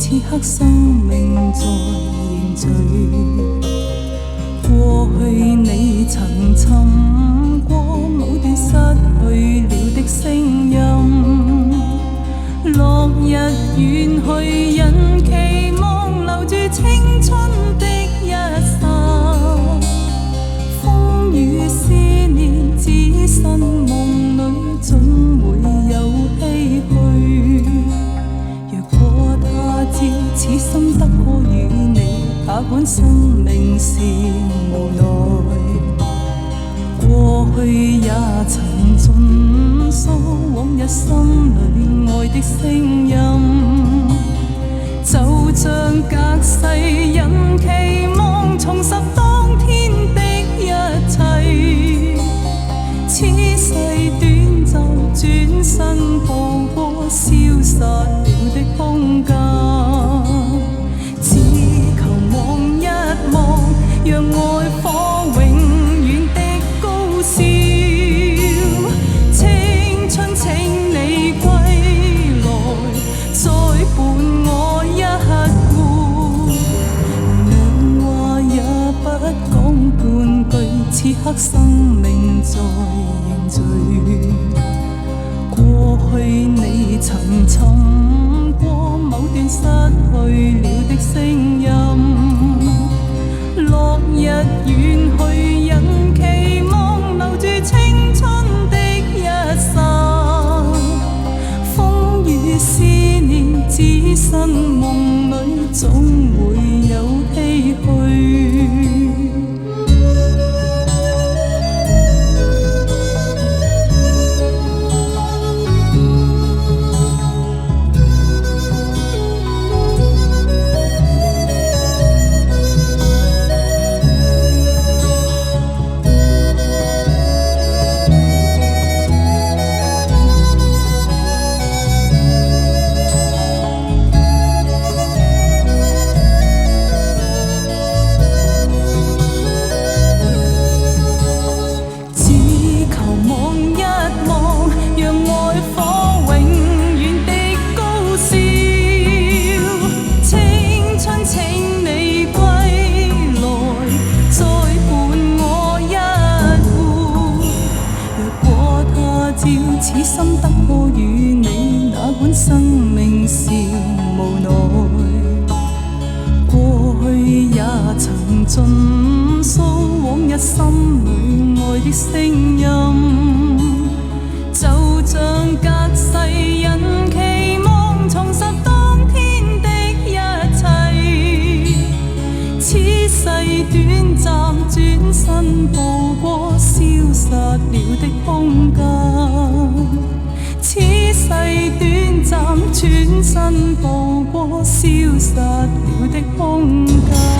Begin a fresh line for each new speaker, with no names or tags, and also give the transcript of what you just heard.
此刻生命在凝聚。過去你曾尋過某段失去了的聲音，落日遠去，人期望留住青春的一剎，風雨思念只身夢裏總會有唏噓。若果他朝此心得可與你，哪管生命是無奈。過去也曾盡訴往日心裏愛的聲音，就像隔世人期望重拾當天的一切。此世短暫，轉身步過消失了的空間。只求望一望，讓愛火永遠的高燒。青春請你歸來，再伴我一壺。兩話也不講半句，此刻生命在凝聚。過去你曾尋過某段失去了的聲音，落日遠去，人期望留住青春的一剎，風雨思念只身夢裏總會有唏噓。此心得可與你，哪管生命是無奈。過去也曾盡訴往日心裏愛的聲音，就像隔世人期望重拾當天的一切。此世短暫，轉身步過消失了的空間。此世短暫，轉身步過消失了的空間。